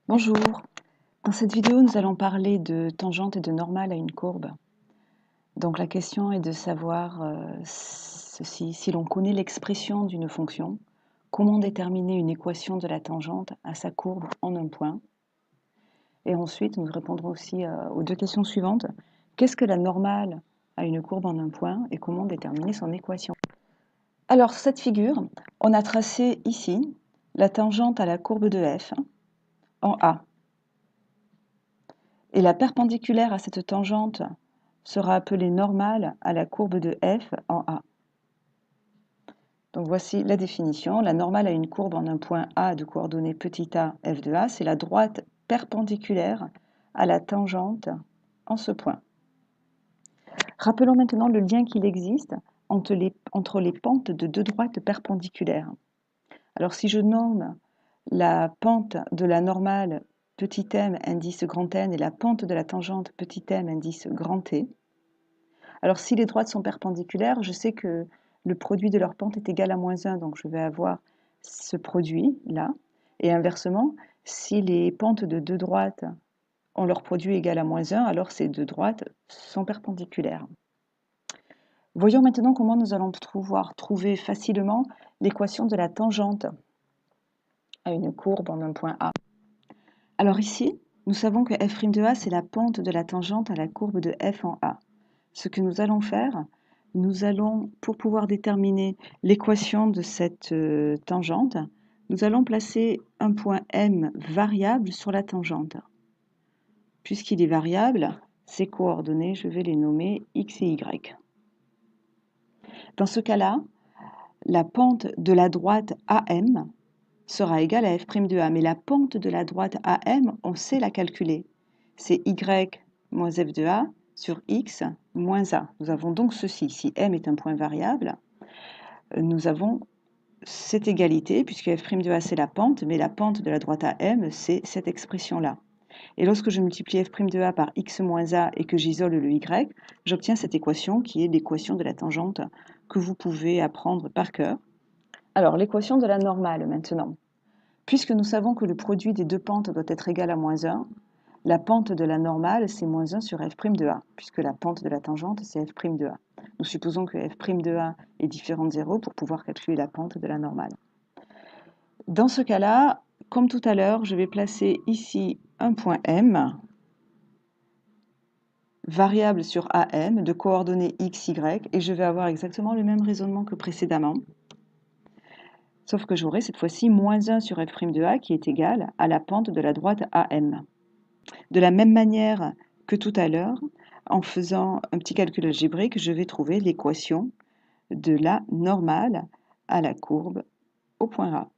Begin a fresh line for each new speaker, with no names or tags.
Bonjour, dans cette vidéo nous allons parler de tangente et de normale à une courbe. Donc la question est de savoir si l'on connaît l'expression d'une fonction, comment déterminer une équation de la tangente à sa courbe en un point. Et ensuite nous répondrons aussi aux deux questions suivantes. Qu'est-ce que la normale à une courbe en un point et comment déterminer son équation? Alors sur cette figure, on a tracé ici la tangente à la courbe de f en A. Et la perpendiculaire à cette tangente sera appelée normale à la courbe de f en A. Donc voici la définition. La normale à une courbe en un point A de coordonnées petit a, f de A, c'est la droite perpendiculaire à la tangente en ce point. Rappelons maintenant le lien qu'il existe entre les pentes de deux droites perpendiculaires. Alors si je nomme la pente de la normale petit m indice grand N et la pente de la tangente petit m indice grand T. Alors si les droites sont perpendiculaires, je sais que le produit de leur pente est égal à moins 1, donc je vais avoir ce produit-là. Et inversement, si les pentes de deux droites ont leur produit égal à moins 1, alors ces deux droites sont perpendiculaires. Voyons maintenant comment nous allons pouvoir trouver facilement l'équation de la tangente à une courbe en un point A. Alors ici, nous savons que f' de A, c'est la pente de la tangente à la courbe de f en A. Ce que nous allons faire, nous allons, pour pouvoir déterminer l'équation de cette tangente, nous allons placer un point M variable sur la tangente. Puisqu'il est variable, ses coordonnées, je vais les nommer x et y. Dans ce cas-là, la pente de la droite AM sera égale à f' de A, mais la pente de la droite AM, on sait la calculer. C'est y moins f de A sur x moins a. Nous avons donc ceci. Si m est un point variable, nous avons cette égalité, puisque f' de A c'est la pente, mais la pente de la droite AM, c'est cette expression-là. Et lorsque je multiplie f' de A par x moins a et que j'isole le y, j'obtiens cette équation qui est l'équation de la tangente que vous pouvez apprendre par cœur. Alors, l'équation de la normale maintenant. Puisque nous savons que le produit des deux pentes doit être égal à moins 1, la pente de la normale, c'est moins 1 sur f' de A, puisque la pente de la tangente, c'est f' de A. Nous supposons que f' de A est différent de 0 pour pouvoir calculer la pente de la normale. Dans ce cas-là, comme tout à l'heure, je vais placer ici un point M, variable sur AM, de coordonnées x, y, et je vais avoir exactement le même raisonnement que précédemment. Sauf que j'aurai cette fois-ci moins 1 sur f' de A qui est égal à la pente de la droite AM. De la même manière que tout à l'heure, en faisant un petit calcul algébrique, je vais trouver l'équation de la normale à la courbe au point A.